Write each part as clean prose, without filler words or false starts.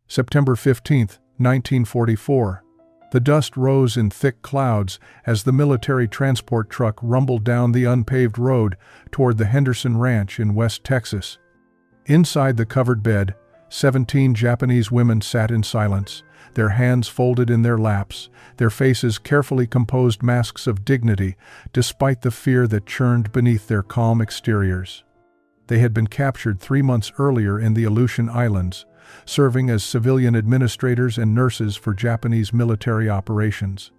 September 15, 1944. The dust rose in thick clouds as the military transport truck rumbled down the unpaved road toward the Henderson Ranch in West Texas. Inside the covered bed, 17 Japanese women sat in silence, their hands folded in their laps, their faces carefully composed masks of dignity, despite the fear that churned beneath their calm exteriors. They had been captured 3 months earlier in the Aleutian Islands, serving as civilian administrators and nurses for Japanese military operations.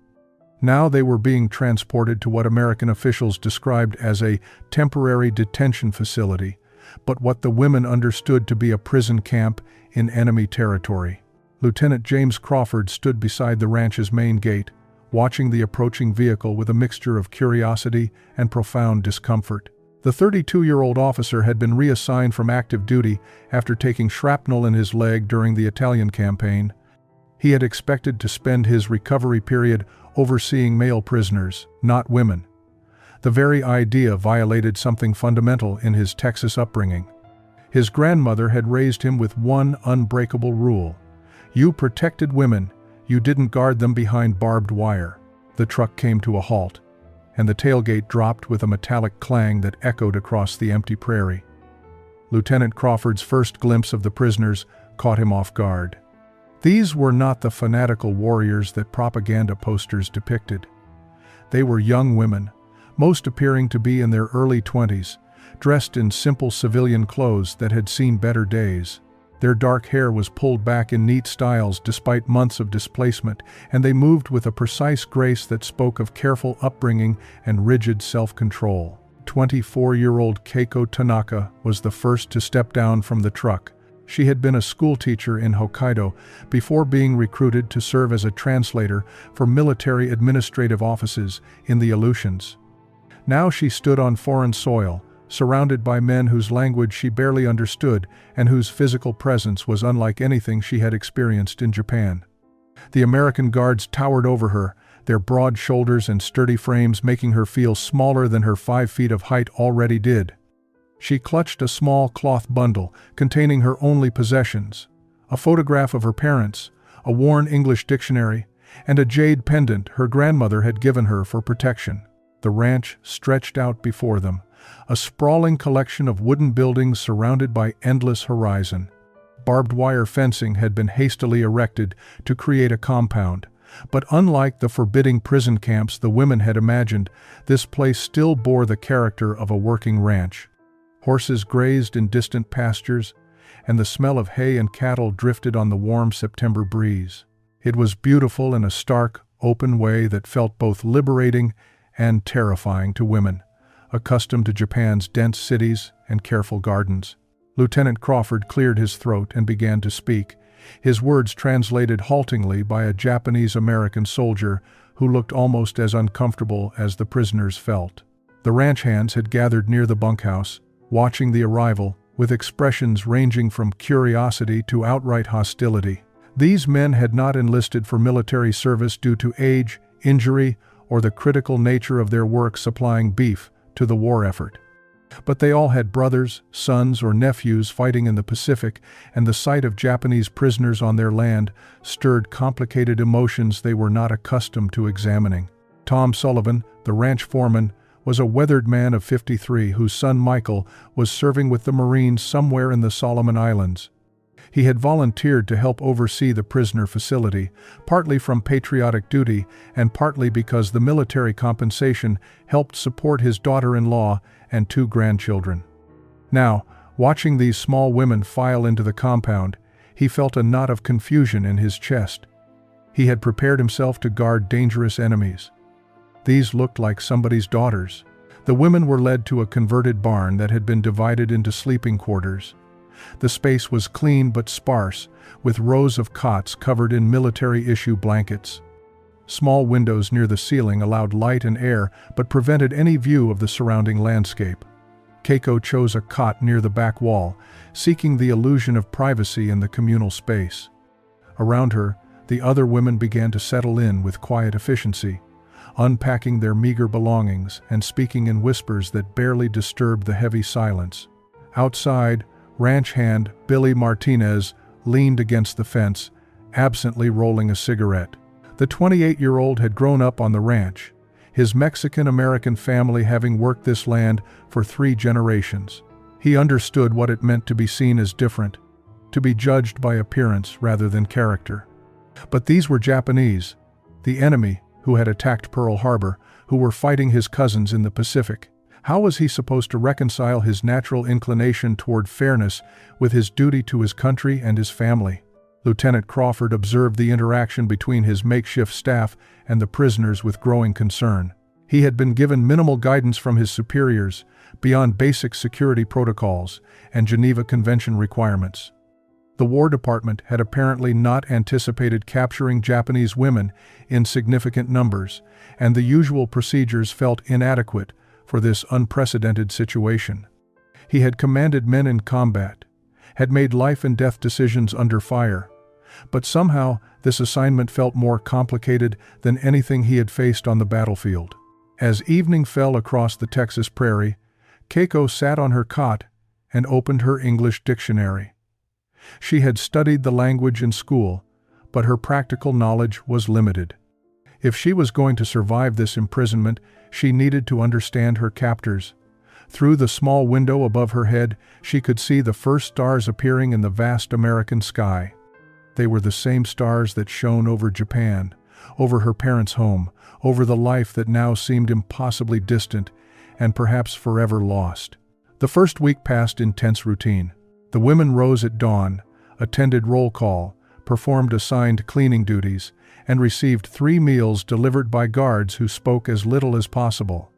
Now they were being transported to what American officials described as a temporary detention facility, but what the women understood to be a prison camp in enemy territory. Lieutenant James Crawford stood beside the ranch's main gate, watching the approaching vehicle with a mixture of curiosity and profound discomfort. The 32-year-old officer had been reassigned from active duty after taking shrapnel in his leg during the Italian campaign. He had expected to spend his recovery period overseeing male prisoners, not women. The very idea violated something fundamental in his Texas upbringing. His grandmother had raised him with one unbreakable rule: you protected women, you didn't guard them behind barbed wire. The truck came to a halt, and the tailgate dropped with a metallic clang that echoed across the empty prairie. Lieutenant Crawford's first glimpse of the prisoners caught him off guard. These were not the fanatical warriors that propaganda posters depicted. They were young women, most appearing to be in their early 20s, dressed in simple civilian clothes that had seen better days. Their dark hair was pulled back in neat styles despite months of displacement, and they moved with a precise grace that spoke of careful upbringing and rigid self-control. 24-year-old Keiko Tanaka was the first to step down from the truck. She had been a schoolteacher in Hokkaido before being recruited to serve as a translator for military administrative offices in the Aleutians. Now she stood on foreign soil, surrounded by men whose language she barely understood and whose physical presence was unlike anything she had experienced in Japan. The American guards towered over her, their broad shoulders and sturdy frames making her feel smaller than her 5 feet of height already did. She clutched a small cloth bundle containing her only possessions: a photograph of her parents, a worn English dictionary, and a jade pendant her grandmother had given her for protection. The ranch stretched out before them, a sprawling collection of wooden buildings surrounded by endless horizon. Barbed wire fencing had been hastily erected to create a compound, but unlike the forbidding prison camps the women had imagined, this place still bore the character of a working ranch. Horses grazed in distant pastures, and the smell of hay and cattle drifted on the warm September breeze. It was beautiful in a stark, open way that felt both liberating and terrifying to women, accustomed to Japan's dense cities and careful gardens. Lieutenant Crawford cleared his throat and began to speak, his words translated haltingly by a Japanese-American soldier who looked almost as uncomfortable as the prisoners felt. The ranch hands had gathered near the bunkhouse, watching the arrival, with expressions ranging from curiosity to outright hostility. These men had not enlisted for military service due to age, injury, or the critical nature of their work supplying beef to the war effort. But they all had brothers, sons, or nephews fighting in the Pacific, and the sight of Japanese prisoners on their land stirred complicated emotions they were not accustomed to examining. Tom Sullivan, the ranch foreman, was a weathered man of 53 whose son Michael was serving with the Marines somewhere in the Solomon Islands. He had volunteered to help oversee the prisoner facility, partly from patriotic duty and partly because the military compensation helped support his daughter-in-law and 2 grandchildren. Now, watching these small women file into the compound, he felt a knot of confusion in his chest. He had prepared himself to guard dangerous enemies. These looked like somebody's daughters. The women were led to a converted barn that had been divided into sleeping quarters. The space was clean but sparse, with rows of cots covered in military-issue blankets. Small windows near the ceiling allowed light and air but prevented any view of the surrounding landscape. Keiko chose a cot near the back wall, seeking the illusion of privacy in the communal space. Around her, the other women began to settle in with quiet efficiency, unpacking their meager belongings and speaking in whispers that barely disturbed the heavy silence. Outside, ranch hand Billy Martinez leaned against the fence, absently rolling a cigarette. The 28-year-old had grown up on the ranch, his Mexican-American family having worked this land for 3 generations. He understood what it meant to be seen as different, to be judged by appearance rather than character. But these were Japanese, the enemy who had attacked Pearl Harbor, who were fighting his cousins in the Pacific. How was he supposed to reconcile his natural inclination toward fairness with his duty to his country and his family? Lieutenant Crawford observed the interaction between his makeshift staff and the prisoners with growing concern. He had been given minimal guidance from his superiors, beyond basic security protocols and Geneva Convention requirements. The War Department had apparently not anticipated capturing Japanese women in significant numbers, and the usual procedures felt inadequate for this unprecedented situation. He had commanded men in combat, had made life-and-death decisions under fire, but somehow this assignment felt more complicated than anything he had faced on the battlefield. As evening fell across the Texas prairie, Keiko sat on her cot and opened her English dictionary. She had studied the language in school, but her practical knowledge was limited. If she was going to survive this imprisonment, she needed to understand her captors. Through the small window above her head, she could see the first stars appearing in the vast American sky. They were the same stars that shone over Japan, over her parents' home, over the life that now seemed impossibly distant and perhaps forever lost. The first week passed in tense routine. The women rose at dawn, attended roll call, performed assigned cleaning duties, and received 3 meals delivered by guards who spoke as little as possible.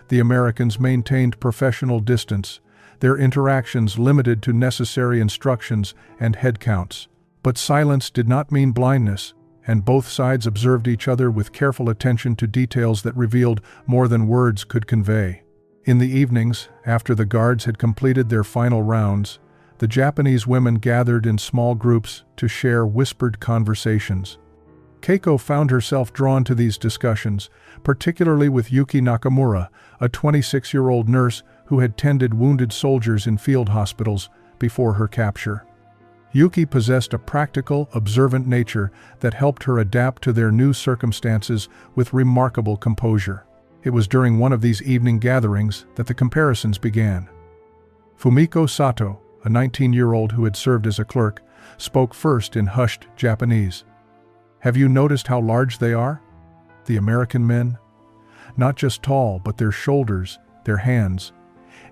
The Americans maintained professional distance, their interactions limited to necessary instructions and head counts. But silence did not mean blindness, and both sides observed each other with careful attention to details that revealed more than words could convey. In the evenings, after the guards had completed their final rounds, the Japanese women gathered in small groups to share whispered conversations. Keiko found herself drawn to these discussions, particularly with Yuki Nakamura, a 26-year-old nurse who had tended wounded soldiers in field hospitals before her capture. Yuki possessed a practical, observant nature that helped her adapt to their new circumstances with remarkable composure. It was during one of these evening gatherings that the comparisons began. Fumiko Sato, a 19-year-old who had served as a clerk, spoke first in hushed Japanese. "Have you noticed how large they are? The American men? Not just tall, but their shoulders, their hands.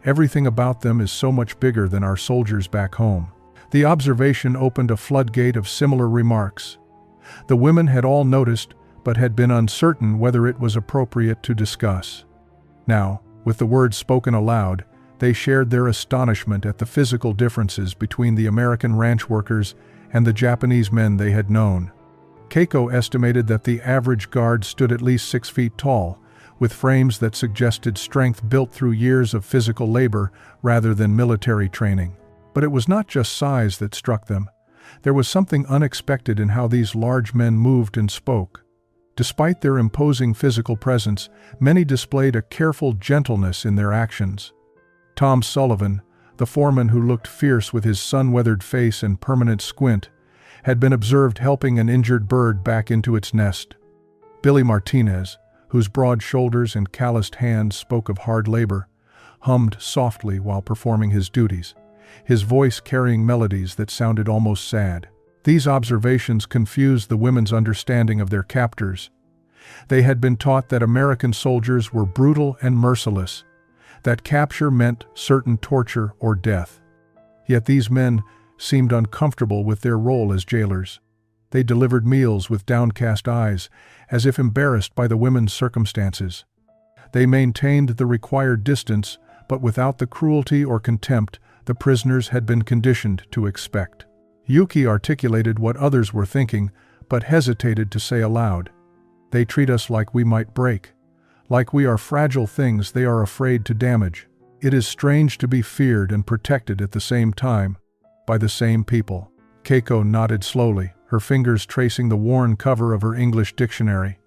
Everything about them is so much bigger than our soldiers back home." The observation opened a floodgate of similar remarks. The women had all noticed, but had been uncertain whether it was appropriate to discuss. Now, with the words spoken aloud, they shared their astonishment at the physical differences between the American ranch workers and the Japanese men they had known. Keiko estimated that the average guard stood at least 6 feet tall, with frames that suggested strength built through years of physical labor rather than military training. But it was not just size that struck them. There was something unexpected in how these large men moved and spoke. Despite their imposing physical presence, many displayed a careful gentleness in their actions. Tom Sullivan, the foreman who looked fierce with his sun-weathered face and permanent squint, had been observed helping an injured bird back into its nest. Billy Martinez, whose broad shoulders and calloused hands spoke of hard labor, hummed softly while performing his duties, his voice carrying melodies that sounded almost sad. These observations confused the women's understanding of their captors. They had been taught that American soldiers were brutal and merciless, that capture meant certain torture or death. Yet these men seemed uncomfortable with their role as jailers. They delivered meals with downcast eyes, as if embarrassed by the women's circumstances. They maintained the required distance, but without the cruelty or contempt the prisoners had been conditioned to expect. Yuki articulated what others were thinking, but hesitated to say aloud. "They treat us like we might break. Like we are fragile things they are afraid to damage. It is strange to be feared and protected at the same time, by the same people." Keiko nodded slowly, her fingers tracing the worn cover of her English dictionary.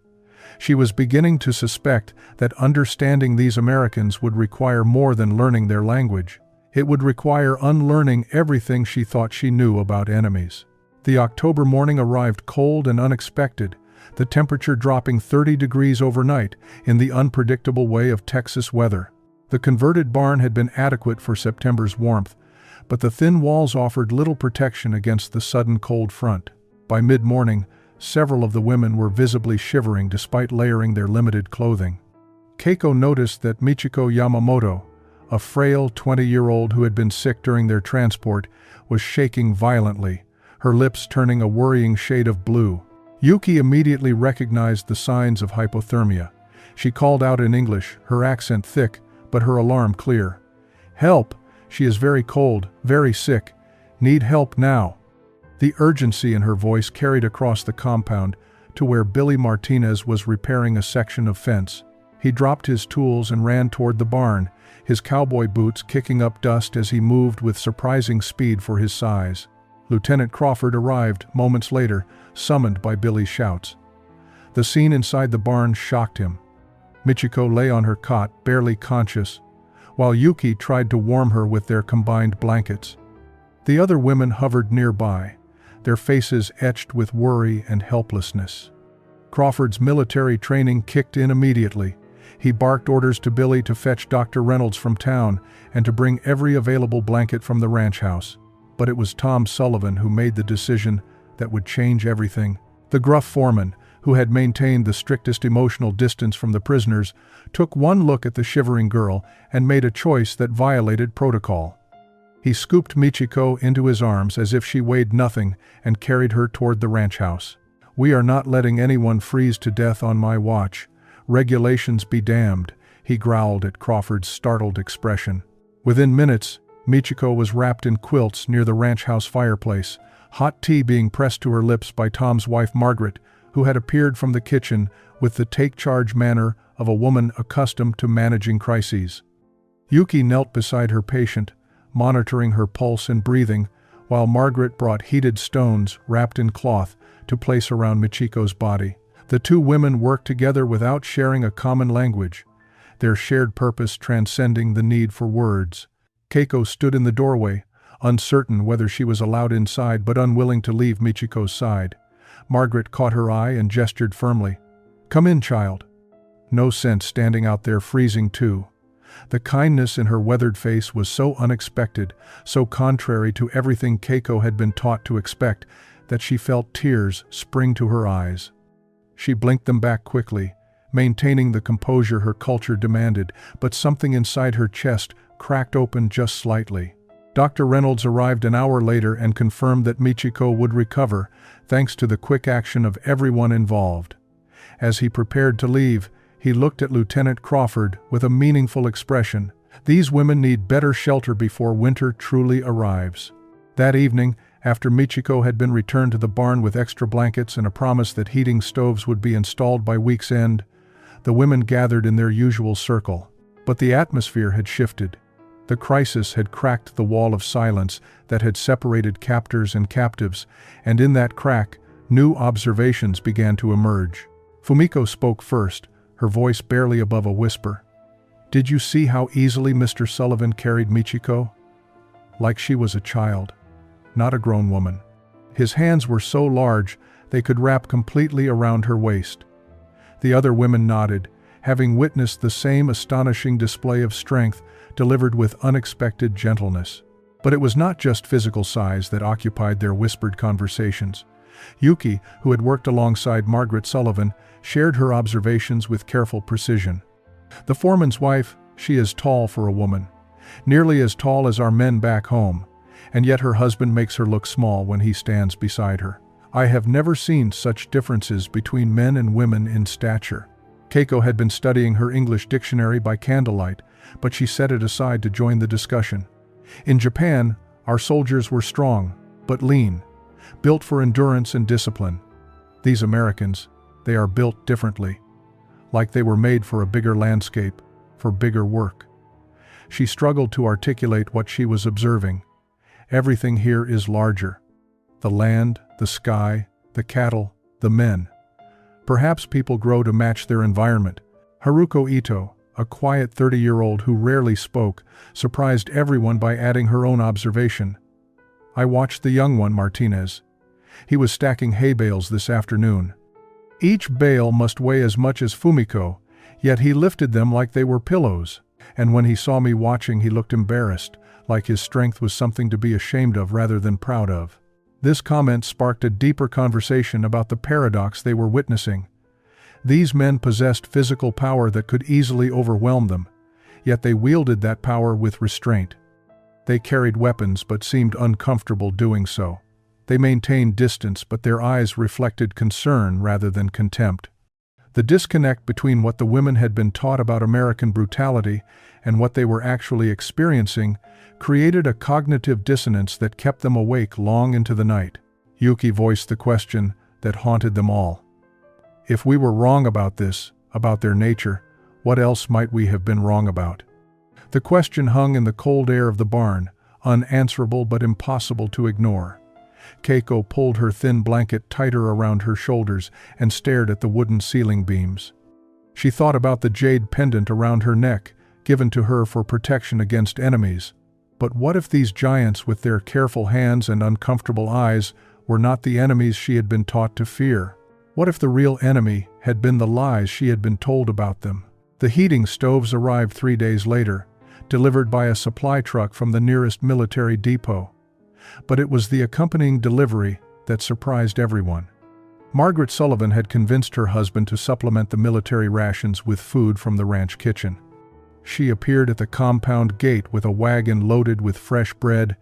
She was beginning to suspect that understanding these Americans would require more than learning their language. It would require unlearning everything she thought she knew about enemies. The October morning arrived cold and unexpected, the temperature dropping 30 degrees overnight in the unpredictable way of Texas weather. The converted barn had been adequate for September's warmth, but the thin walls offered little protection against the sudden cold front. By mid-morning, several of the women were visibly shivering despite layering their limited clothing. Keiko noticed that Michiko Yamamoto, a frail 20-year-old who had been sick during their transport, was shaking violently, her lips turning a worrying shade of blue. Yuki immediately recognized the signs of hypothermia. She called out in English, her accent thick, but her alarm clear. "Help! She is very cold, very sick. Need help now." The urgency in her voice carried across the compound to where Billy Martinez was repairing a section of fence. He dropped his tools and ran toward the barn, his cowboy boots kicking up dust as he moved with surprising speed for his size. Lieutenant Crawford arrived moments later, summoned by Billy's shouts. The scene inside the barn shocked him. Michiko lay on her cot, barely conscious, while Yuki tried to warm her with their combined blankets. The other women hovered nearby, their faces etched with worry and helplessness. Crawford's military training kicked in immediately. He barked orders to Billy to fetch Dr. Reynolds from town and to bring every available blanket from the ranch house. But it was Tom Sullivan who made the decision that would change everything. The gruff foreman, who had maintained the strictest emotional distance from the prisoners, took one look at the shivering girl and made a choice that violated protocol. He scooped Michiko into his arms as if she weighed nothing and carried her toward the ranch house. "We are not letting anyone freeze to death on my watch. Regulations be damned," he growled at Crawford's startled expression. Within minutes, Michiko was wrapped in quilts near the ranch house fireplace, hot tea being pressed to her lips by Tom's wife Margaret, who had appeared from the kitchen with the take-charge manner of a woman accustomed to managing crises. Yuki knelt beside her patient, monitoring her pulse and breathing, while Margaret brought heated stones wrapped in cloth to place around Michiko's body. The two women worked together without sharing a common language, their shared purpose transcending the need for words. Keiko stood in the doorway, uncertain whether she was allowed inside but unwilling to leave Michiko's side. Margaret caught her eye and gestured firmly. "Come in, child." No sense standing out there freezing too. The kindness in her weathered face was so unexpected, so contrary to everything Keiko had been taught to expect, that she felt tears spring to her eyes. She blinked them back quickly, maintaining the composure her culture demanded, but something inside her chest cracked open just slightly. Dr. Reynolds arrived an hour later and confirmed that Michiko would recover, thanks to the quick action of everyone involved. As he prepared to leave, he looked at Lieutenant Crawford with a meaningful expression. These women need better shelter before winter truly arrives. That evening, after Michiko had been returned to the barn with extra blankets and a promise that heating stoves would be installed by week's end, the women gathered in their usual circle. But the atmosphere had shifted. The crisis had cracked the wall of silence that had separated captors and captives, and in that crack, new observations began to emerge. Fumiko spoke first, her voice barely above a whisper. "Did you see how easily Mr. Sullivan carried Michiko? Like she was a child, not a grown woman. His hands were so large they could wrap completely around her waist." The other women nodded, having witnessed the same astonishing display of strength delivered with unexpected gentleness. But it was not just physical size that occupied their whispered conversations. Yuki, who had worked alongside Margaret Sullivan, shared her observations with careful precision. "The foreman's wife, she is tall for a woman, nearly as tall as our men back home, and yet her husband makes her look small when he stands beside her. I have never seen such differences between men and women in stature." Keiko had been studying her English dictionary by candlelight, but she set it aside to join the discussion. "In Japan, our soldiers were strong, but lean, built for endurance and discipline. These Americans, they are built differently, like they were made for a bigger landscape, for bigger work." She struggled to articulate what she was observing. Everything here is larger. The land, the sky, the cattle, the men. Perhaps people grow to match their environment. Haruko Ito, a quiet 30-year-old who rarely spoke, surprised everyone by adding her own observation. "I watched the young one, Martinez. He was stacking hay bales this afternoon. Each bale must weigh as much as Fumiko, yet he lifted them like they were pillows. And when he saw me watching, he looked embarrassed, like his strength was something to be ashamed of rather than proud of. This comment sparked a deeper conversation about the paradox they were witnessing. These men possessed physical power that could easily overwhelm them, yet they wielded that power with restraint. They carried weapons but seemed uncomfortable doing so. They maintained distance, but their eyes reflected concern rather than contempt. The disconnect between what the women had been taught about American brutality and what they were actually experiencing created a cognitive dissonance that kept them awake long into the night. Yuki voiced the question that haunted them all. If we were wrong about this, about their nature, what else might we have been wrong about? The question hung in the cold air of the barn, unanswerable but impossible to ignore. Keiko pulled her thin blanket tighter around her shoulders and stared at the wooden ceiling beams. She thought about the jade pendant around her neck, given to her for protection against enemies. But what if these giants with their careful hands and uncomfortable eyes were not the enemies she had been taught to fear? What if the real enemy had been the lies she had been told about them? The heating stoves arrived 3 days later, delivered by a supply truck from the nearest military depot. But it was the accompanying delivery that surprised everyone. Margaret Sullivan had convinced her husband to supplement the military rations with food from the ranch kitchen. She appeared at the compound gate with a wagon loaded with fresh bread,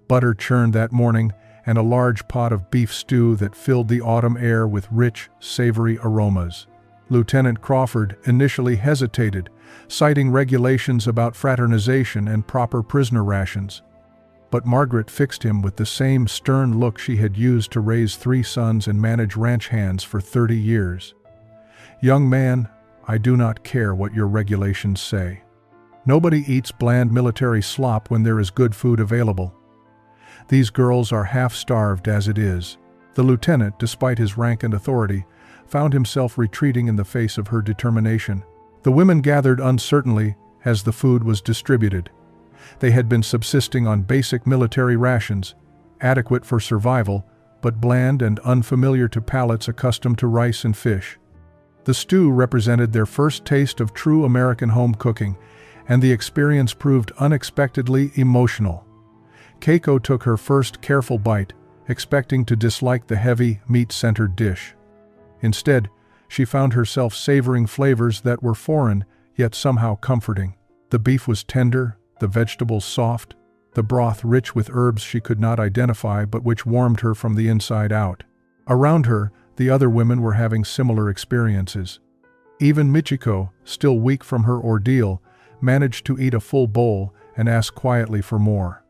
butter churned that morning, and a large pot of beef stew that filled the autumn air with rich, savory aromas. Lieutenant Crawford initially hesitated, citing regulations about fraternization and proper prisoner rations. But Margaret fixed him with the same stern look she had used to raise 3 sons and manage ranch hands for 30 years. "Young man, I do not care what your regulations say. Nobody eats bland military slop when there is good food available. These girls are half-starved as it is." The lieutenant, despite his rank and authority, found himself retreating in the face of her determination. The women gathered uncertainly as the food was distributed. They had been subsisting on basic military rations, adequate for survival, but bland and unfamiliar to palates accustomed to rice and fish. The stew represented their first taste of true American home cooking, and the experience proved unexpectedly emotional. Keiko took her first careful bite, expecting to dislike the heavy, meat-centered dish. Instead, she found herself savoring flavors that were foreign, yet somehow comforting. The beef was tender, the vegetables soft, the broth rich with herbs she could not identify but which warmed her from the inside out. Around her, the other women were having similar experiences. Even Michiko, still weak from her ordeal, managed to eat a full bowl and ask quietly for more.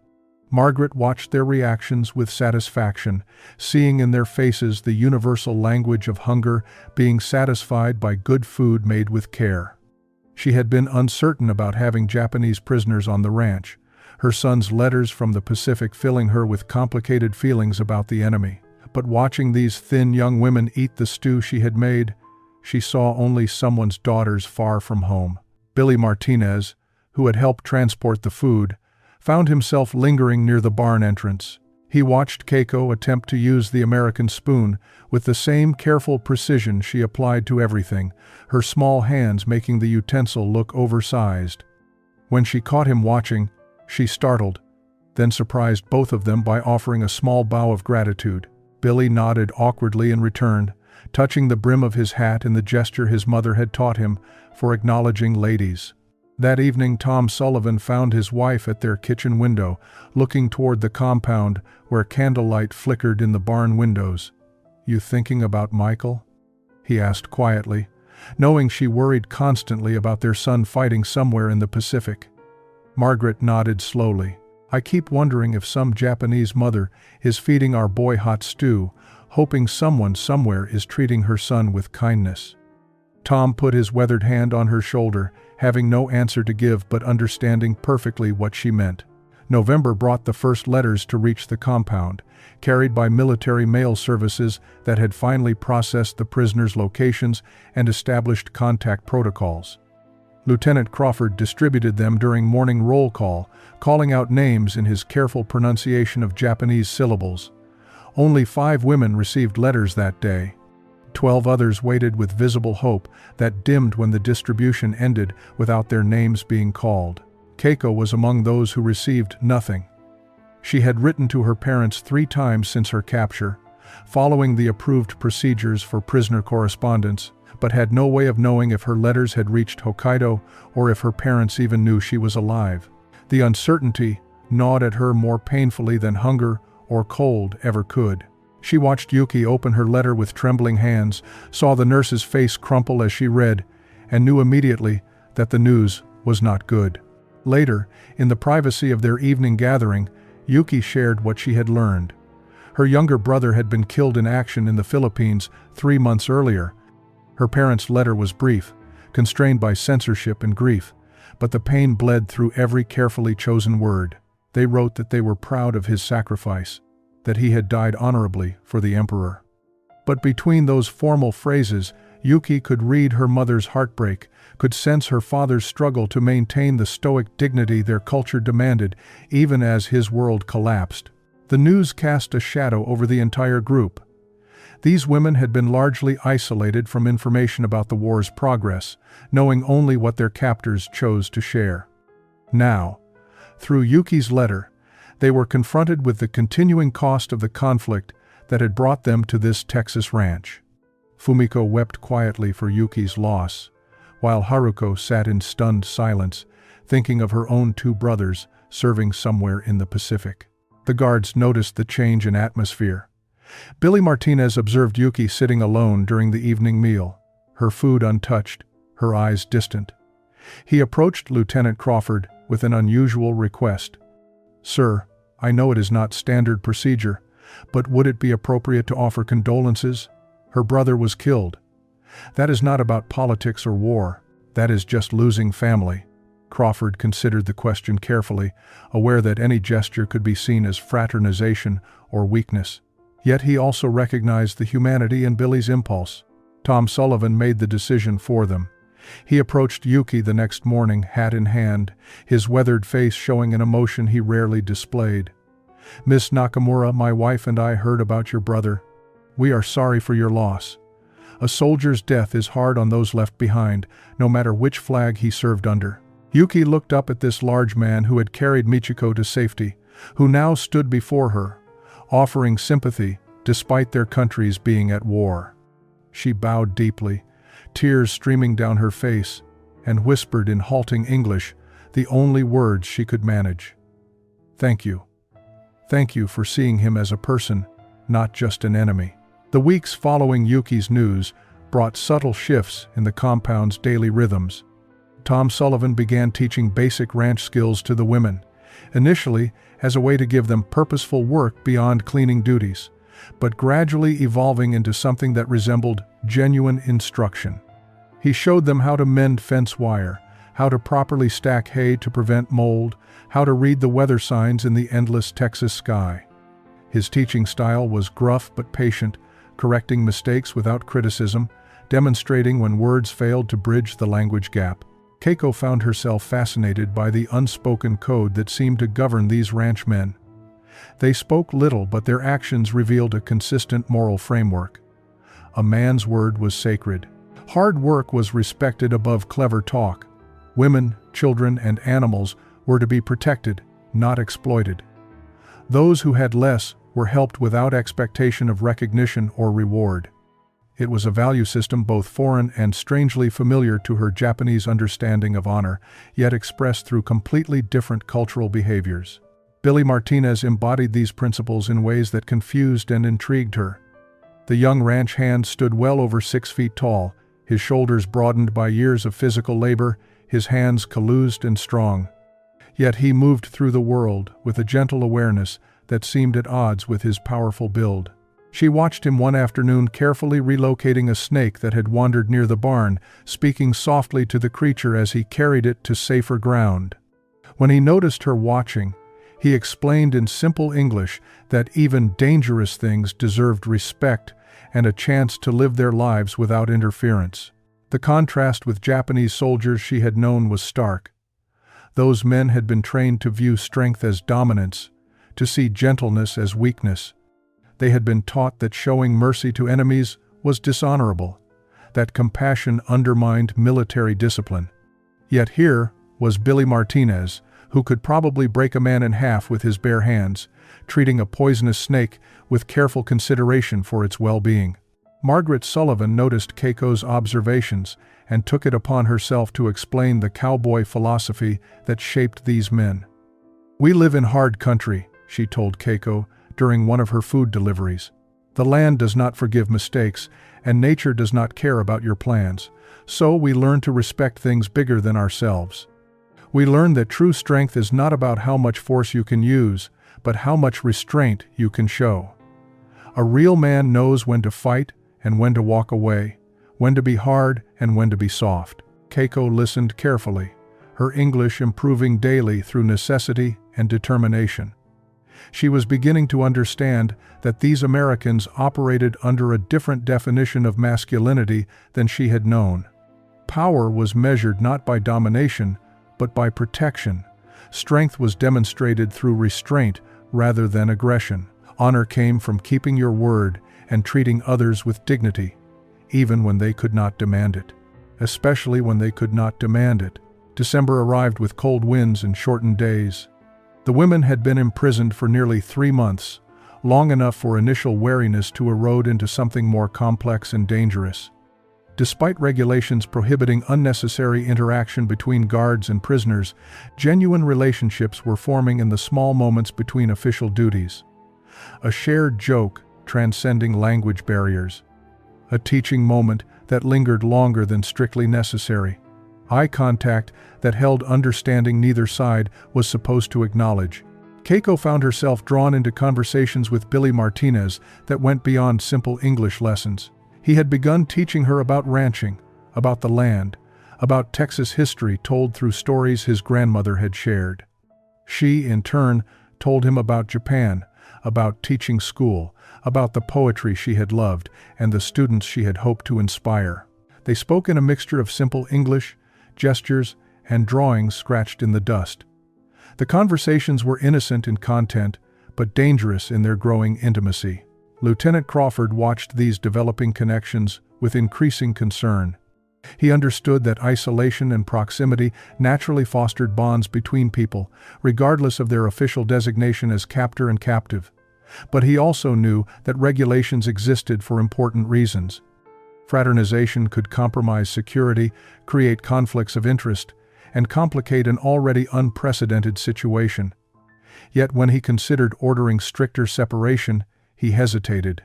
Margaret watched their reactions with satisfaction, seeing in their faces the universal language of hunger being satisfied by good food made with care. She had been uncertain about having Japanese prisoners on the ranch, her son's letters from the Pacific filling her with complicated feelings about the enemy. But watching these thin young women eat the stew she had made, she saw only someone's daughters far from home. Billy Martinez, who had helped transport the food, found himself lingering near the barn entrance. He watched Keiko attempt to use the American spoon with the same careful precision she applied to everything, her small hands making the utensil look oversized. When she caught him watching, she startled, then surprised both of them by offering a small bow of gratitude. Billy nodded awkwardly in return, touching the brim of his hat in the gesture his mother had taught him for acknowledging ladies. That evening, Tom Sullivan found his wife at their kitchen window, looking toward the compound where candlelight flickered in the barn windows. "You thinking about Michael?" he asked quietly, knowing she worried constantly about their son fighting somewhere in the Pacific. Margaret nodded slowly. "I keep wondering if some Japanese mother is feeding our boy hot stew, hoping someone somewhere is treating her son with kindness." Tom put his weathered hand on her shoulder, having no answer to give but understanding perfectly what she meant. November brought the first letters to reach the compound, carried by military mail services that had finally processed the prisoners' locations and established contact protocols. Lieutenant Crawford distributed them during morning roll call, calling out names in his careful pronunciation of Japanese syllables. Only 5 women received letters that day. 12 others waited with visible hope that dimmed when the distribution ended without their names being called. Keiko was among those who received nothing. She had written to her parents 3 times since her capture, following the approved procedures for prisoner correspondence, but had no way of knowing if her letters had reached Hokkaido or if her parents even knew she was alive. The uncertainty gnawed at her more painfully than hunger or cold ever could. She watched Yuki open her letter with trembling hands, saw the nurse's face crumple as she read, and knew immediately that the news was not good. Later, in the privacy of their evening gathering, Yuki shared what she had learned. Her younger brother had been killed in action in the Philippines 3 months earlier. Her parents' letter was brief, constrained by censorship and grief, but the pain bled through every carefully chosen word. They wrote that they were proud of his sacrifice, that he had died honorably for the emperor. But between those formal phrases, Yuki could read her mother's heartbreak, could sense her father's struggle to maintain the stoic dignity their culture demanded, even as his world collapsed. The news cast a shadow over the entire group. These women had been largely isolated from information about the war's progress, knowing only what their captors chose to share. Now, through Yuki's letter, they were confronted with the continuing cost of the conflict that had brought them to this Texas ranch. Fumiko wept quietly for Yuki's loss, while Haruko sat in stunned silence, thinking of her own 2 brothers serving somewhere in the Pacific. The guards noticed the change in atmosphere. Billy Martinez observed Yuki sitting alone during the evening meal, her food untouched, her eyes distant. He approached Lieutenant Crawford with an unusual request. "Sir, I know it is not standard procedure, but would it be appropriate to offer condolences? Her brother was killed. That is not about politics or war, that is just losing family." Crawford considered the question carefully, aware that any gesture could be seen as fraternization or weakness. Yet he also recognized the humanity in Billy's impulse. Tom Sullivan made the decision for them. He approached Yuki the next morning, hat in hand, his weathered face showing an emotion he rarely displayed. "Miss Nakamura, my wife and I heard about your brother. We are sorry for your loss. A soldier's death is hard on those left behind, no matter which flag he served under." Yuki looked up at this large man who had carried Michiko to safety, who now stood before her, offering sympathy despite their countries being at war. She bowed deeply, tears streaming down her face, and whispered in halting English, the only words she could manage. "Thank you. Thank you for seeing him as a person, not just an enemy." The weeks following Yuki's news brought subtle shifts in the compound's daily rhythms. Tom Sullivan began teaching basic ranch skills to the women, initially as a way to give them purposeful work beyond cleaning duties, but gradually evolving into something that resembled genuine instruction. He showed them how to mend fence wire, how to properly stack hay to prevent mold, how to read the weather signs in the endless Texas sky. His teaching style was gruff but patient, correcting mistakes without criticism, demonstrating when words failed to bridge the language gap. Keiko found herself fascinated by the unspoken code that seemed to govern these ranchmen. They spoke little, but their actions revealed a consistent moral framework. A man's word was sacred. Hard work was respected above clever talk. Women, children, and animals were to be protected, not exploited. Those who had less were helped without expectation of recognition or reward. It was a value system both foreign and strangely familiar to her Japanese understanding of honor, yet expressed through completely different cultural behaviors. Billy Martinez embodied these principles in ways that confused and intrigued her. The young ranch hand stood well over 6 feet tall, his shoulders broadened by years of physical labor, his hands calloused and strong. Yet he moved through the world with a gentle awareness that seemed at odds with his powerful build. She watched him one afternoon carefully relocating a snake that had wandered near the barn, speaking softly to the creature as he carried it to safer ground. When he noticed her watching, he explained in simple English that even dangerous things deserved respect and a chance to live their lives without interference. The contrast with Japanese soldiers she had known was stark. Those men had been trained to view strength as dominance, to see gentleness as weakness. They had been taught that showing mercy to enemies was dishonorable, that compassion undermined military discipline. Yet here was Billy Martinez, who could probably break a man in half with his bare hands, treating a poisonous snake with careful consideration for its well-being. Margaret Sullivan noticed Keiko's observations and took it upon herself to explain the cowboy philosophy that shaped these men. "We live in hard country," she told Keiko during one of her food deliveries. "The land does not forgive mistakes, and nature does not care about your plans, so we learn to respect things bigger than ourselves. We learn that true strength is not about how much force you can use, but how much restraint you can show. A real man knows when to fight and when to walk away, when to be hard and when to be soft." Keiko listened carefully, her English improving daily through necessity and determination. She was beginning to understand that these Americans operated under a different definition of masculinity than she had known. Power was measured not by domination, but by protection. Strength was demonstrated through restraint rather than aggression. Honor came from keeping your word and treating others with dignity, even when they could not demand it. Especially when they could not demand it. December arrived with cold winds and shortened days. The women had been imprisoned for nearly 3 months, long enough for initial wariness to erode into something more complex and dangerous. Despite regulations prohibiting unnecessary interaction between guards and prisoners, genuine relationships were forming in the small moments between official duties. A shared joke transcending language barriers. A teaching moment that lingered longer than strictly necessary. Eye contact that held understanding neither side was supposed to acknowledge. Keiko found herself drawn into conversations with Billy Martinez that went beyond simple English lessons. He had begun teaching her about ranching, about the land, about Texas history told through stories his grandmother had shared. She, in turn, told him about Japan, about teaching school, about the poetry she had loved and the students she had hoped to inspire. They spoke in a mixture of simple English, gestures, and drawings scratched in the dust. The conversations were innocent in content, but dangerous in their growing intimacy. Lieutenant Crawford watched these developing connections with increasing concern. He understood that isolation and proximity naturally fostered bonds between people, regardless of their official designation as captor and captive. But he also knew that regulations existed for important reasons. Fraternization could compromise security, create conflicts of interest, and complicate an already unprecedented situation. Yet when he considered ordering stricter separation, he hesitated.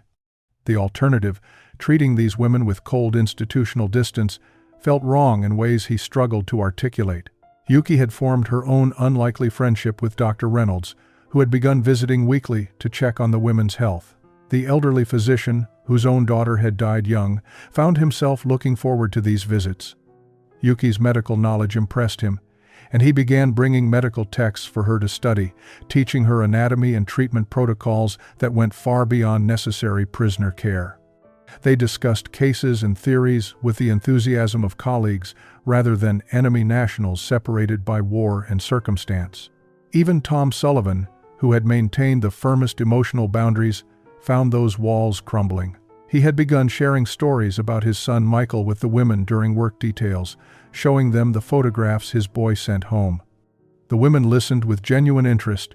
The alternative, treating these women with cold institutional distance, felt wrong in ways he struggled to articulate. Yuki had formed her own unlikely friendship with Dr. Reynolds, who had begun visiting weekly to check on the women's health. The elderly physician, whose own daughter had died young, found himself looking forward to these visits. Yuki's medical knowledge impressed him, and he began bringing medical texts for her to study, teaching her anatomy and treatment protocols that went far beyond necessary prisoner care. They discussed cases and theories with the enthusiasm of colleagues rather than enemy nationals separated by war and circumstance. Even Tom Sullivan, who had maintained the firmest emotional boundaries, found those walls crumbling. He had begun sharing stories about his son Michael with the women during work details, showing them the photographs his boy sent home. The women listened with genuine interest,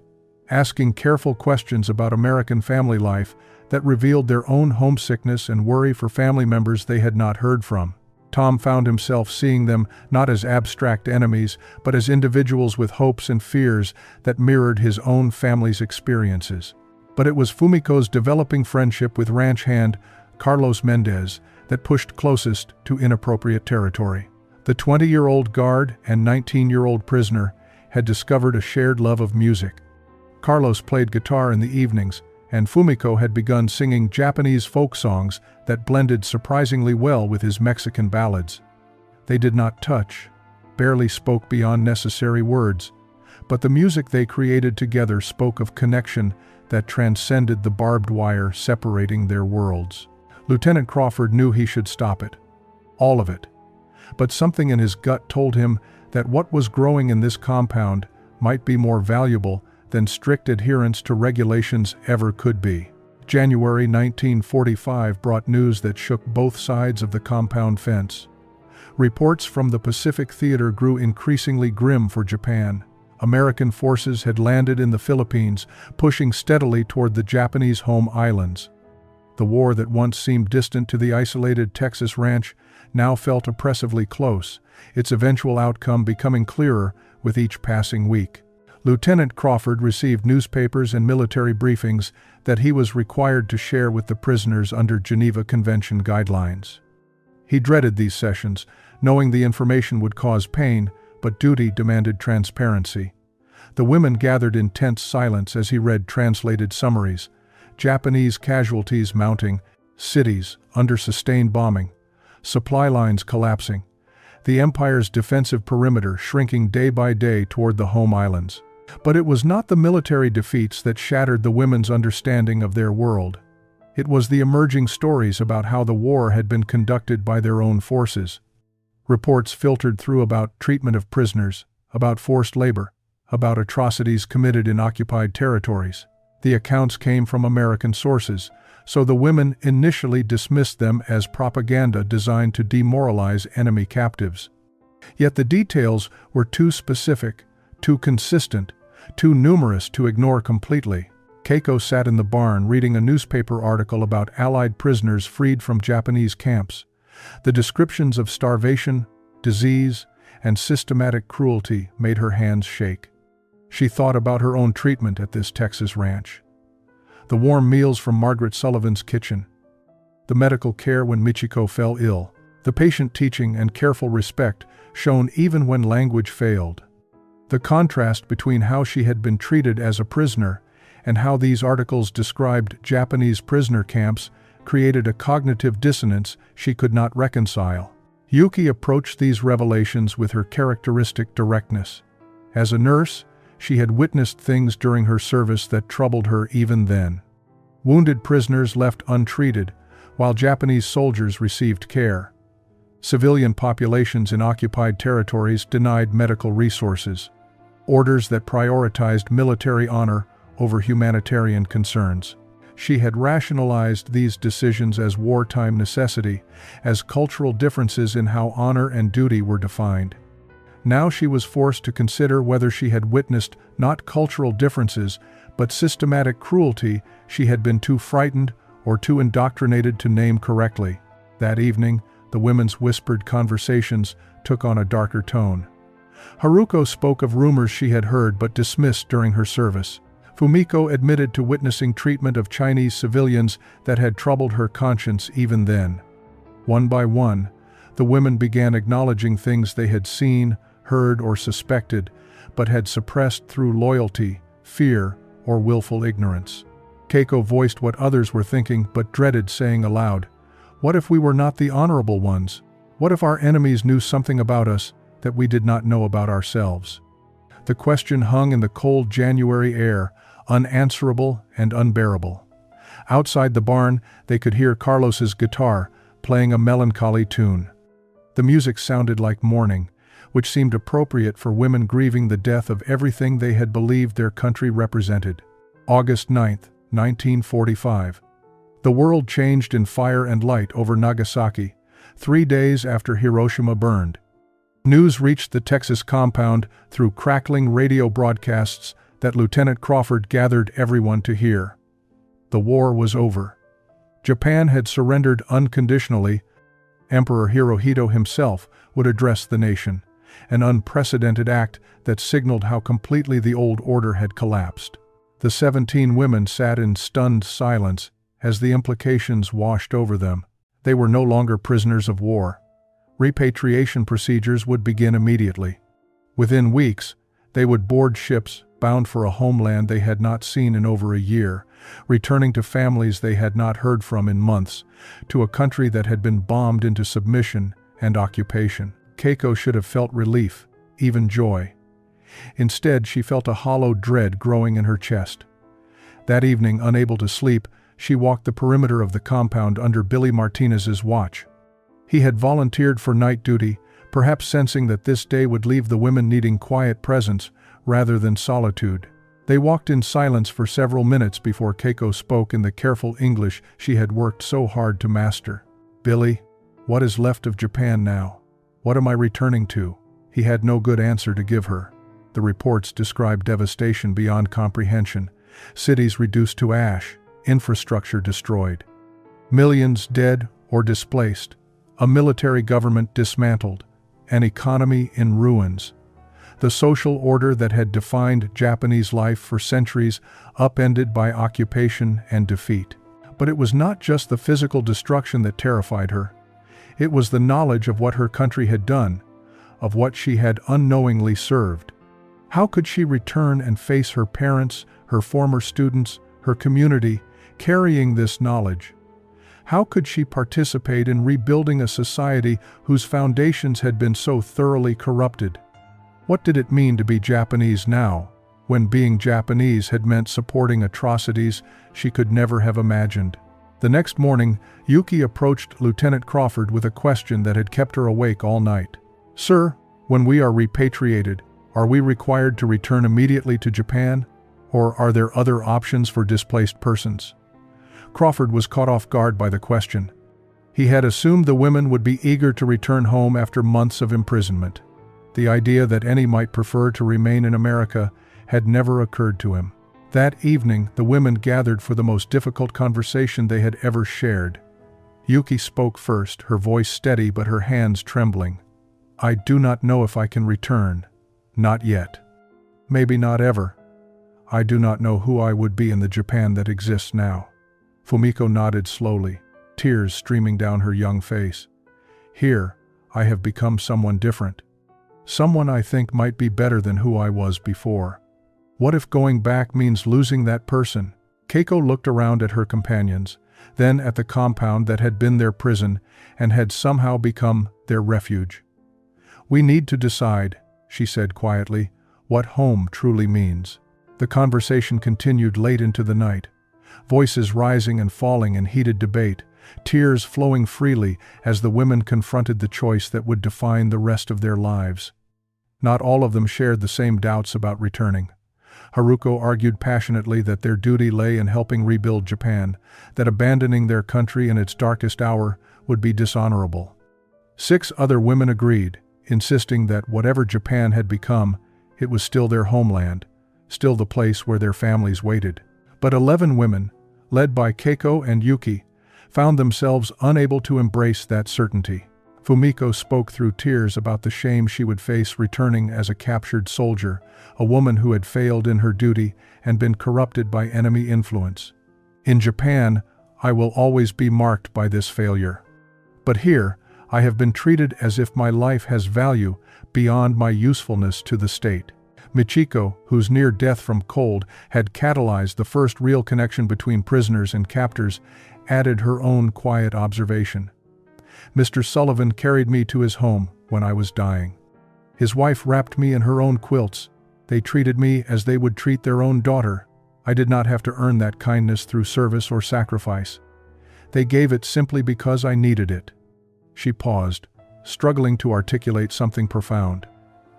asking careful questions about American family life that revealed their own homesickness and worry for family members they had not heard from. Tom found himself seeing them not as abstract enemies, but as individuals with hopes and fears that mirrored his own family's experiences. But it was Fumiko's developing friendship with ranch hand Carlos Mendez that pushed closest to inappropriate territory. The 20-year-old guard and 19-year-old prisoner had discovered a shared love of music. Carlos played guitar in the evenings, and Fumiko had begun singing Japanese folk songs that blended surprisingly well with his Mexican ballads. They did not touch, barely spoke beyond necessary words, but the music they created together spoke of connection that transcended the barbed wire separating their worlds. Lieutenant Crawford knew he should stop it. All of it. But something in his gut told him that what was growing in this compound might be more valuable than strict adherence to regulations ever could be. January 1945 brought news that shook both sides of the compound fence. Reports from the Pacific Theater grew increasingly grim for Japan. American forces had landed in the Philippines, pushing steadily toward the Japanese home islands. The war that once seemed distant to the isolated Texas ranch now felt oppressively close, its eventual outcome becoming clearer with each passing week. Lieutenant Crawford received newspapers and military briefings that he was required to share with the prisoners under Geneva Convention guidelines. He dreaded these sessions, knowing the information would cause pain, but duty demanded transparency. The women gathered in tense silence as he read translated summaries: Japanese casualties mounting, cities under sustained bombing, supply lines collapsing, the Empire's defensive perimeter shrinking day by day toward the home islands. But it was not the military defeats that shattered the women's understanding of their world. It was the emerging stories about how the war had been conducted by their own forces. Reports filtered through about treatment of prisoners, about forced labor, about atrocities committed in occupied territories. The accounts came from American sources, so the women initially dismissed them as propaganda designed to demoralize enemy captives. Yet the details were too specific, too consistent, too numerous to ignore completely. Keiko sat in the barn reading a newspaper article about Allied prisoners freed from Japanese camps. The descriptions of starvation, disease, and systematic cruelty made her hands shake. She thought about her own treatment at this Texas ranch. The warm meals from Margaret Sullivan's kitchen. The medical care when Michiko fell ill. The patient teaching and careful respect shown even when language failed. The contrast between how she had been treated as a prisoner and how these articles described Japanese prisoner camps created a cognitive dissonance she could not reconcile. Yuki approached these revelations with her characteristic directness. As a nurse, she had witnessed things during her service that troubled her even then. Wounded prisoners left untreated, while Japanese soldiers received care. Civilian populations in occupied territories denied medical resources. Orders that prioritized military honor over humanitarian concerns. She had rationalized these decisions as wartime necessity, as cultural differences in how honor and duty were defined. Now she was forced to consider whether she had witnessed not cultural differences, but systematic cruelty she had been too frightened or too indoctrinated to name correctly. That evening, the women's whispered conversations took on a darker tone. Haruko spoke of rumors she had heard but dismissed during her service. Fumiko admitted to witnessing treatment of Chinese civilians that had troubled her conscience even then. One by one, the women began acknowledging things they had seen, heard, or suspected, but had suppressed through loyalty, fear, or willful ignorance. Keiko voiced what others were thinking but dreaded saying aloud. What if we were not the honorable ones? What if our enemies knew something about us that we did not know about ourselves? The question hung in the cold January air, unanswerable and unbearable. Outside the barn, they could hear Carlos's guitar playing a melancholy tune. The music sounded like mourning, which seemed appropriate for women grieving the death of everything they had believed their country represented. August 9, 1945. The world changed in fire and light over Nagasaki, 3 days after Hiroshima burned. News reached the Texas compound through crackling radio broadcasts that Lieutenant Crawford gathered everyone to hear. The war was over. Japan had surrendered unconditionally. Emperor Hirohito himself would address the nation, an unprecedented act that signaled how completely the old order had collapsed. The 17 women sat in stunned silence as the implications washed over them. They were no longer prisoners of war. Repatriation procedures would begin immediately. Within weeks, they would board ships bound for a homeland they had not seen in over a year, returning to families they had not heard from in months, to a country that had been bombed into submission and occupation. Keiko should have felt relief, even joy. Instead, she felt a hollow dread growing in her chest. That evening, unable to sleep, she walked the perimeter of the compound under Billy Martinez's watch. He had volunteered for night duty, perhaps sensing that this day would leave the women needing quiet presence rather than solitude. They walked in silence for several minutes before Keiko spoke in the careful English she had worked so hard to master. "Billy, what is left of Japan now? What am I returning to?" He had no good answer to give her. The reports described devastation beyond comprehension. Cities reduced to ash, infrastructure destroyed. Millions dead or displaced. A military government dismantled. An economy in ruins. The social order that had defined Japanese life for centuries upended by occupation and defeat. But it was not just the physical destruction that terrified her. It was the knowledge of what her country had done, of what she had unknowingly served. How could she return and face her parents, her former students, her community, carrying this knowledge? How could she participate in rebuilding a society whose foundations had been so thoroughly corrupted? What did it mean to be Japanese now, when being Japanese had meant supporting atrocities she could never have imagined? The next morning, Yuki approached Lieutenant Crawford with a question that had kept her awake all night. "Sir, when we are repatriated, are we required to return immediately to Japan, or are there other options for displaced persons?" Crawford was caught off guard by the question. He had assumed the women would be eager to return home after months of imprisonment. The idea that any might prefer to remain in America had never occurred to him. That evening, the women gathered for the most difficult conversation they had ever shared. Yuki spoke first, her voice steady but her hands trembling. "I do not know if I can return. Not yet. Maybe not ever. I do not know who I would be in the Japan that exists now." Fumiko nodded slowly, tears streaming down her young face. "Here, I have become someone different. Someone I think might be better than who I was before. What if going back means losing that person?" Keiko looked around at her companions, then at the compound that had been their prison and had somehow become their refuge. "We need to decide," she said quietly, "what home truly means." The conversation continued late into the night. Voices rising and falling in heated debate, tears flowing freely as the women confronted the choice that would define the rest of their lives. Not all of them shared the same doubts about returning. Haruko argued passionately that their duty lay in helping rebuild Japan, that abandoning their country in its darkest hour would be dishonorable. 6 other women agreed, insisting that whatever Japan had become, it was still their homeland, still the place where their families waited. But 11 women, led by Keiko and Yuki, found themselves unable to embrace that certainty. Fumiko spoke through tears about the shame she would face returning as a captured soldier, a woman who had failed in her duty and been corrupted by enemy influence. "In Japan, I will always be marked by this failure. But here, I have been treated as if my life has value beyond my usefulness to the state." Michiko, whose near death from cold had catalyzed the first real connection between prisoners and captors, added her own quiet observation. "Mr. Sullivan carried me to his home when I was dying. His wife wrapped me in her own quilts. They treated me as they would treat their own daughter. I did not have to earn that kindness through service or sacrifice. They gave it simply because I needed it." She paused, struggling to articulate something profound.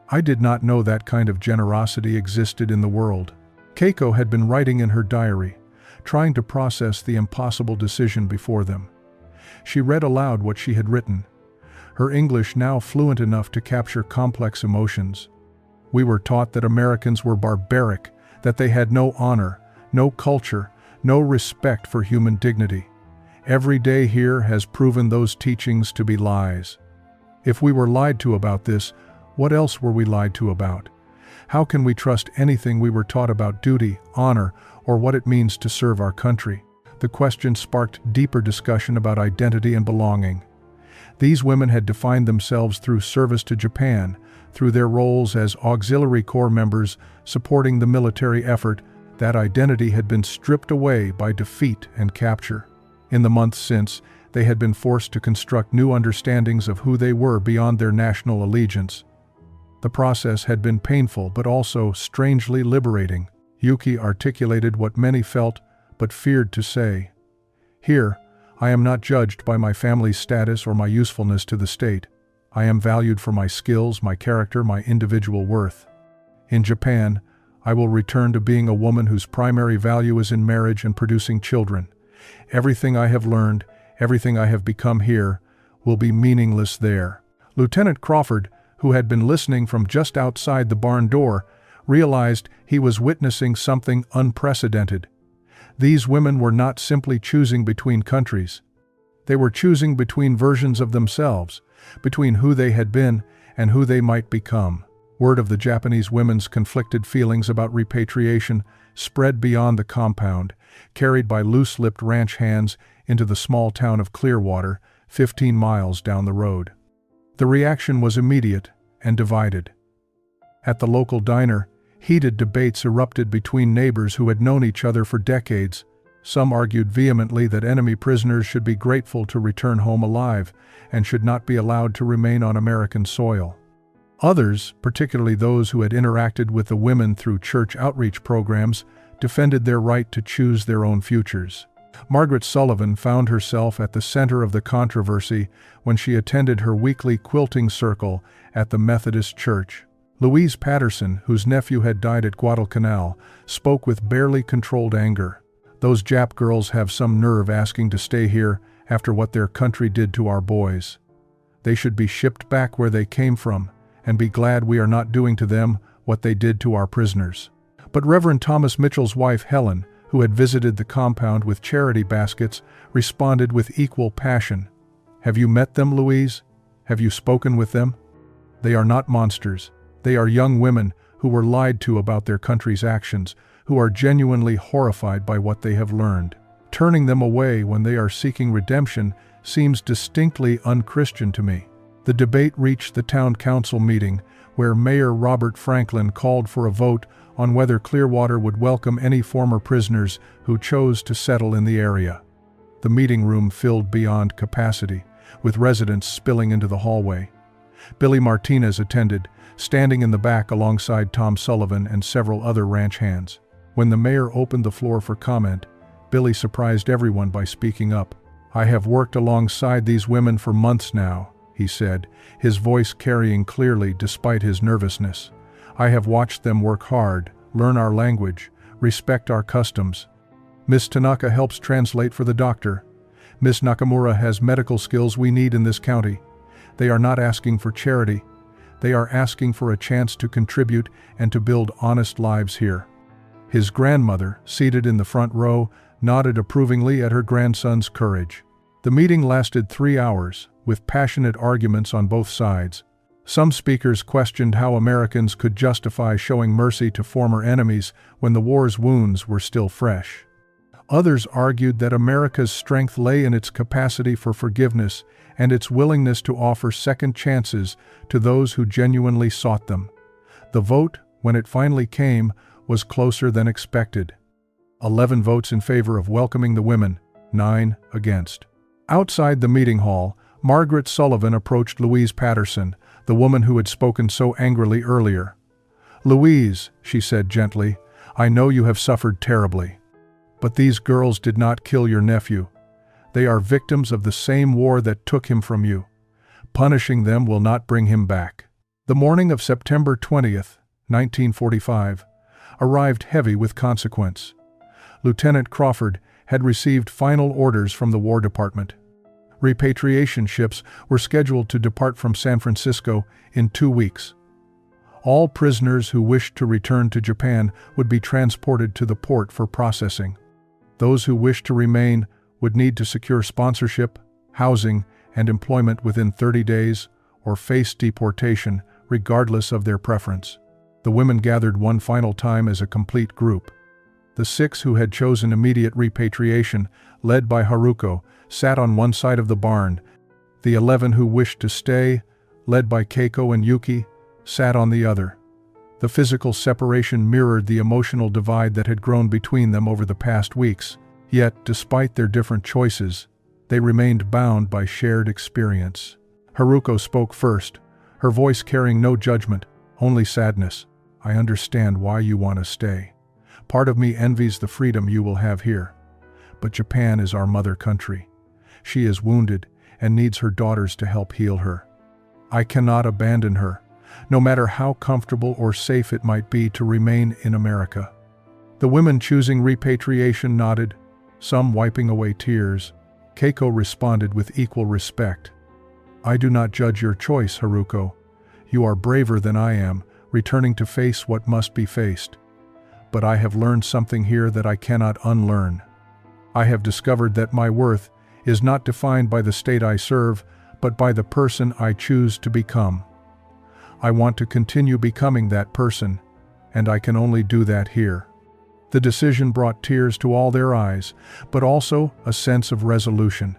"I did not know that kind of generosity existed in the world." Keiko had been writing in her diary, trying to process the impossible decision before them. She read aloud what she had written, her English now fluent enough to capture complex emotions. "We were taught that Americans were barbaric, that they had no honor, no culture, no respect for human dignity. Every day here has proven those teachings to be lies. If we were lied to about this, what else were we lied to about? How can we trust anything we were taught about duty, honor, or what it means to serve our country?" The question sparked deeper discussion about identity and belonging. These women had defined themselves through service to Japan, through their roles as auxiliary corps members supporting the military effort. That identity had been stripped away by defeat and capture. In the months since, they had been forced to construct new understandings of who they were beyond their national allegiance. The process had been painful but also strangely liberating. Yuki articulated what many felt but feared to say. "Here, I am not judged by my family's status or my usefulness to the state. I am valued for my skills, my character, my individual worth. In Japan, I will return to being a woman whose primary value is in marriage and producing children. Everything I have learned, everything I have become here, will be meaningless there." Lieutenant Crawford, who had been listening from just outside the barn door, realized he was witnessing something unprecedented. These women were not simply choosing between countries. They were choosing between versions of themselves, between who they had been and who they might become. Word of the Japanese women's conflicted feelings about repatriation spread beyond the compound, carried by loose-lipped ranch hands into the small town of Clearwater, 15 miles down the road. The reaction was immediate and divided. At the local diner, heated debates erupted between neighbors who had known each other for decades. Some argued vehemently that enemy prisoners should be grateful to return home alive and should not be allowed to remain on American soil. Others, particularly those who had interacted with the women through church outreach programs, defended their right to choose their own futures. Margaret Sullivan found herself at the center of the controversy when she attended her weekly quilting circle at the Methodist Church. Louise Patterson, whose nephew had died at Guadalcanal, spoke with barely controlled anger. "Those Jap girls have some nerve asking to stay here after what their country did to our boys. They should be shipped back where they came from and be glad we are not doing to them what they did to our prisoners." But Reverend Thomas Mitchell's wife Helen, who had visited the compound with charity baskets, responded with equal passion. "Have you met them, Louise? Have you spoken with them? They are not monsters. They are young women who were lied to about their country's actions, who are genuinely horrified by what they have learned. Turning them away when they are seeking redemption seems distinctly unchristian to me." The debate reached the town council meeting, where Mayor Robert Franklin called for a vote on whether Clearwater would welcome any former prisoners who chose to settle in the area. The meeting room filled beyond capacity, with residents spilling into the hallway. Billy Martinez attended, standing in the back alongside Tom Sullivan and several other ranch hands. When the mayor opened the floor for comment, Billy surprised everyone by speaking up. "I have worked alongside these women for months now," he said, his voice carrying clearly despite his nervousness. "I have watched them work hard, learn our language, respect our customs. Miss Tanaka helps translate for the doctor. Miss Nakamura has medical skills we need in this county. They are not asking for charity. They are asking for a chance to contribute and to build honest lives here." His grandmother, seated in the front row, nodded approvingly at her grandson's courage. The meeting lasted 3 hours, with passionate arguments on both sides. Some speakers questioned how Americans could justify showing mercy to former enemies when the war's wounds were still fresh. Others argued that America's strength lay in its capacity for forgiveness and its willingness to offer second chances to those who genuinely sought them. The vote, when it finally came, was closer than expected. 11 votes in favor of welcoming the women, 9 against. Outside the meeting hall, Margaret Sullivan approached Louise Patterson, the woman who had spoken so angrily earlier. "Louise," she said gently, "I know you have suffered terribly. But these girls did not kill your nephew. They are victims of the same war that took him from you. Punishing them will not bring him back." The morning of September 20th, 1945, arrived heavy with consequence. Lieutenant Crawford had received final orders from the War Department. Repatriation ships were scheduled to depart from San Francisco in 2 weeks. All prisoners who wished to return to Japan would be transported to the port for processing. Those who wished to remain would need to secure sponsorship, housing, and employment within 30 days or face deportation, regardless of their preference. The women gathered one final time as a complete group. The 6 who had chosen immediate repatriation, led by Haruko, sat on one side of the barn. The 11 who wished to stay, led by Keiko and Yuki, sat on the other. The physical separation mirrored the emotional divide that had grown between them over the past weeks. Yet, despite their different choices, they remained bound by shared experience. Haruko spoke first, her voice carrying no judgment, only sadness. "I understand why you want to stay. Part of me envies the freedom you will have here. But Japan is our mother country. She is wounded and needs her daughters to help heal her. I cannot abandon her. no matter how comfortable or safe it might be to remain in America. The women choosing repatriation nodded, some wiping away tears. Keiko responded with equal respect. "I do not judge your choice, Haruko. You are braver than I am, returning to face what must be faced. But I have learned something here that I cannot unlearn. I have discovered that my worth is not defined by the state I serve, but by the person I choose to become. I want to continue becoming that person, and I can only do that here." The decision brought tears to all their eyes, but also a sense of resolution.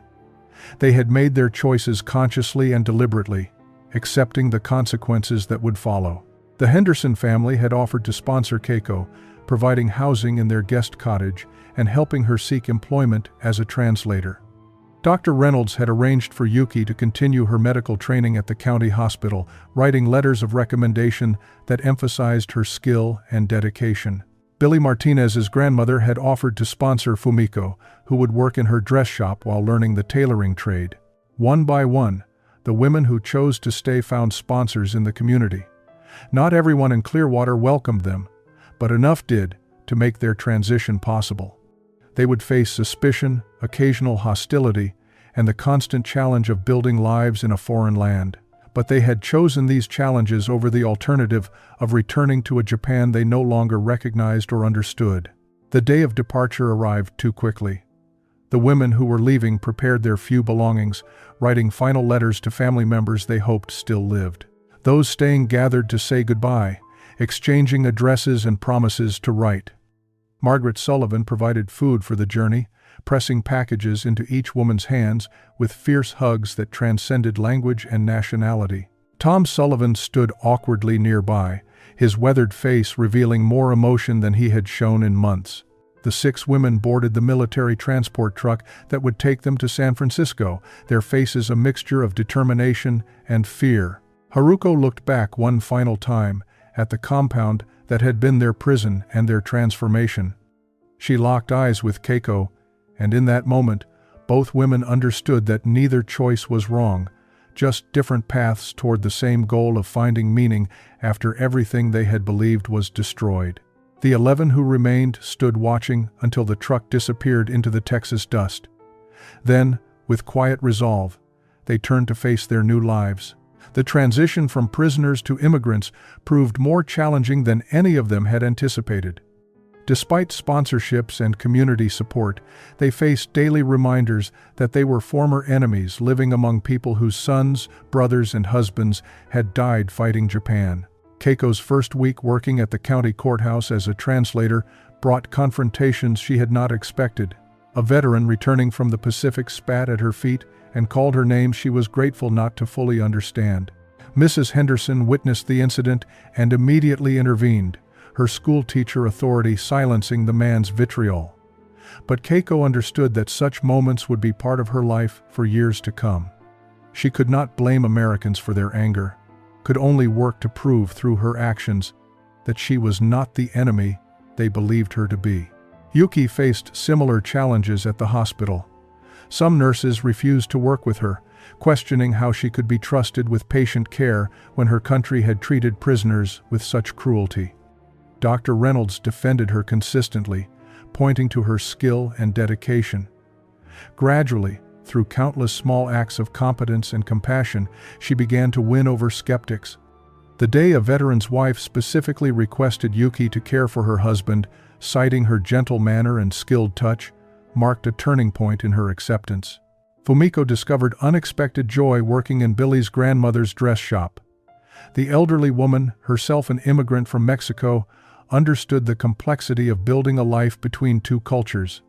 They had made their choices consciously and deliberately, accepting the consequences that would follow. The Henderson family had offered to sponsor Keiko, providing housing in their guest cottage and helping her seek employment as a translator. Dr. Reynolds had arranged for Yuki to continue her medical training at the county hospital, writing letters of recommendation that emphasized her skill and dedication. Billy Martinez's grandmother had offered to sponsor Fumiko, who would work in her dress shop while learning the tailoring trade. One by one, the women who chose to stay found sponsors in the community. Not everyone in Clearwater welcomed them, but enough did to make their transition possible. They would face suspicion, occasional hostility, and the constant challenge of building lives in a foreign land. But they had chosen these challenges over the alternative of returning to a Japan they no longer recognized or understood. The day of departure arrived too quickly. The women who were leaving prepared their few belongings, writing final letters to family members they hoped still lived. Those staying gathered to say goodbye, exchanging addresses and promises to write. Margaret Sullivan provided food for the journey, pressing packages into each woman's hands with fierce hugs that transcended language and nationality. Tom Sullivan stood awkwardly nearby, his weathered face revealing more emotion than he had shown in months. The 6 women boarded the military transport truck that would take them to San Francisco, their faces a mixture of determination and fear. Haruko looked back one final time at the compound that had been their prison and their transformation. She locked eyes with Keiko, and in that moment, both women understood that neither choice was wrong, just different paths toward the same goal of finding meaning after everything they had believed was destroyed. The 11 who remained stood watching until the truck disappeared into the Texas dust. Then, with quiet resolve, they turned to face their new lives. The transition from prisoners to immigrants proved more challenging than any of them had anticipated. Despite sponsorships and community support, they faced daily reminders that they were former enemies living among people whose sons, brothers, and husbands had died fighting Japan. Keiko's first week working at the county courthouse as a translator brought confrontations she had not expected. A veteran returning from the Pacific spat at her feet and called her names she was grateful not to fully understand. Mrs. Henderson witnessed the incident and immediately intervened, her school teacher authority silencing the man's vitriol. But Keiko understood that such moments would be part of her life for years to come. She could not blame Americans for their anger, could only work to prove through her actions that she was not the enemy they believed her to be. Yuki faced similar challenges at the hospital. Some nurses refused to work with her, questioning how she could be trusted with patient care when her country had treated prisoners with such cruelty. Dr. Reynolds defended her consistently, pointing to her skill and dedication. Gradually, through countless small acts of competence and compassion, she began to win over skeptics. The day a veteran's wife specifically requested Yuki to care for her husband, citing her gentle manner and skilled touch, marked a turning point in her acceptance. Fumiko discovered unexpected joy working in Billy's grandmother's dress shop. The elderly woman, herself an immigrant from Mexico, understood the complexity of building a life between two cultures.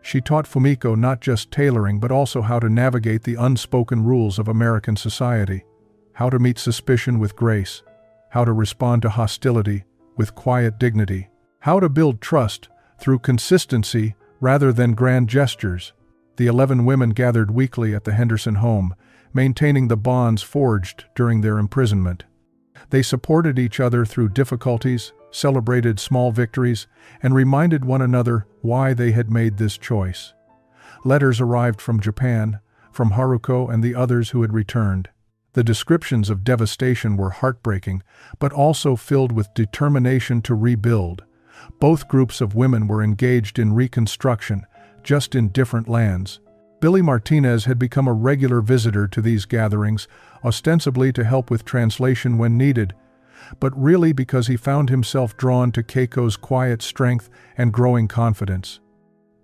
She taught Fumiko not just tailoring but also how to navigate the unspoken rules of American society, how to meet suspicion with grace, how to respond to hostility with quiet dignity, how to build trust through consistency rather than grand gestures. The 11 women gathered weekly at the Henderson home, maintaining the bonds forged during their imprisonment. They supported each other through difficulties, celebrated small victories, and reminded one another why they had made this choice. Letters arrived from Japan, from Haruko and the others who had returned. The descriptions of devastation were heartbreaking, but also filled with determination to rebuild. Both groups of women were engaged in reconstruction, just in different lands. Billy Martinez had become a regular visitor to these gatherings, ostensibly to help with translation when needed, but really because he found himself drawn to Keiko's quiet strength and growing confidence.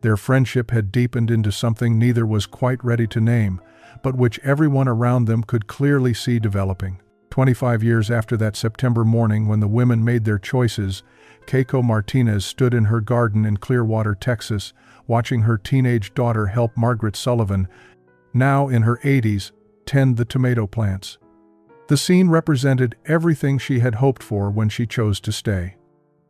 Their friendship had deepened into something neither was quite ready to name, but which everyone around them could clearly see developing. 25 years after that September morning when the women made their choices, Keiko Martinez stood in her garden in Clearwater, Texas, watching her teenage daughter help Margaret Sullivan, now in her 80s, tend the tomato plants. The scene represented everything she had hoped for when she chose to stay.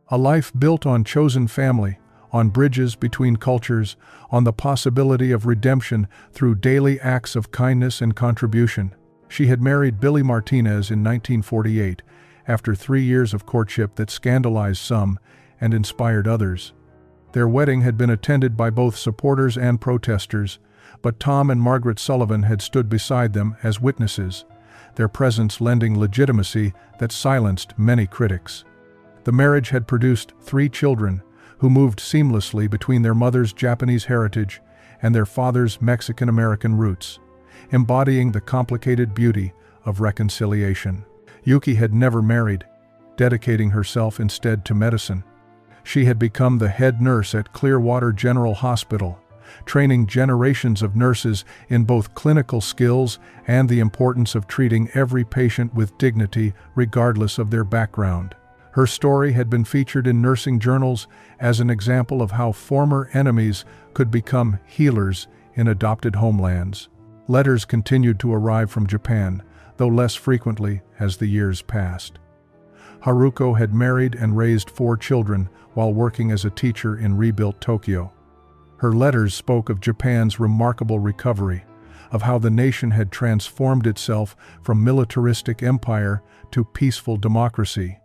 A life built on chosen family, on bridges between cultures, on the possibility of redemption through daily acts of kindness and contribution. She had married Billy Martinez in 1948, after 3 years of courtship that scandalized some and inspired others. Their wedding had been attended by both supporters and protesters, but Tom and Margaret Sullivan had stood beside them as witnesses, their presence lending legitimacy that silenced many critics. The marriage had produced 3 children, who moved seamlessly between their mother's Japanese heritage and their father's Mexican-American roots, embodying the complicated beauty of reconciliation. Yuki had never married, dedicating herself instead to medicine. She had become the head nurse at Clearwater General Hospital, training generations of nurses in both clinical skills and the importance of treating every patient with dignity regardless of their background. Her story had been featured in nursing journals as an example of how former enemies could become healers in adopted homelands. Letters continued to arrive from Japan, though less frequently as the years passed. Haruko had married and raised 4 children while working as a teacher in rebuilt Tokyo. Her letters spoke of Japan's remarkable recovery, of how the nation had transformed itself from militaristic empire to peaceful democracy.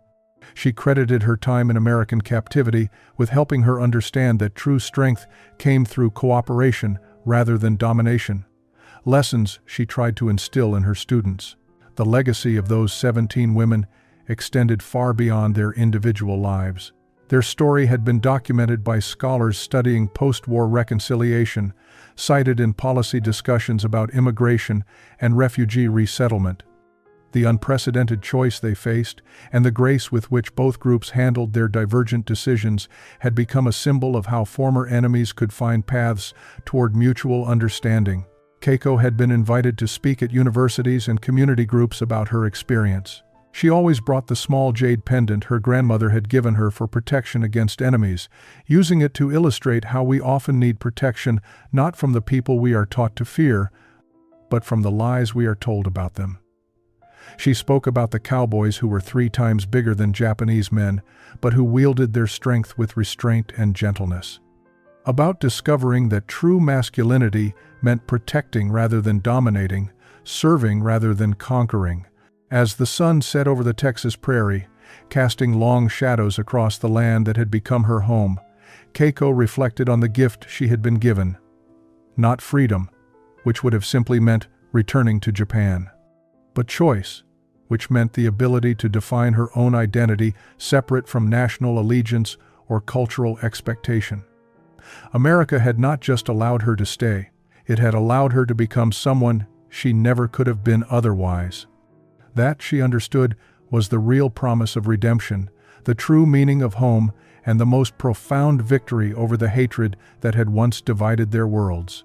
She credited her time in American captivity with helping her understand that true strength came through cooperation rather than domination, lessons she tried to instill in her students. The legacy of those 17 women extended far beyond their individual lives. Their story had been documented by scholars studying post-war reconciliation, cited in policy discussions about immigration and refugee resettlement. The unprecedented choice they faced, and the grace with which both groups handled their divergent decisions, had become a symbol of how former enemies could find paths toward mutual understanding. Keiko had been invited to speak at universities and community groups about her experience. She always brought the small jade pendant her grandmother had given her for protection against enemies, using it to illustrate how we often need protection not from the people we are taught to fear, but from the lies we are told about them. She spoke about the Cowboys who were 3 times bigger than Japanese men, but who wielded their strength with restraint and gentleness. About discovering that true masculinity meant protecting rather than dominating, serving rather than conquering. As the sun set over the Texas prairie, casting long shadows across the land that had become her home, Keiko reflected on the gift she had been given. Not freedom, which would have simply meant returning to Japan, but choice, which meant the ability to define her own identity separate from national allegiance or cultural expectation. America had not just allowed her to stay, it had allowed her to become someone she never could have been otherwise. That, she understood, was the real promise of redemption, the true meaning of home, and the most profound victory over the hatred that had once divided their worlds.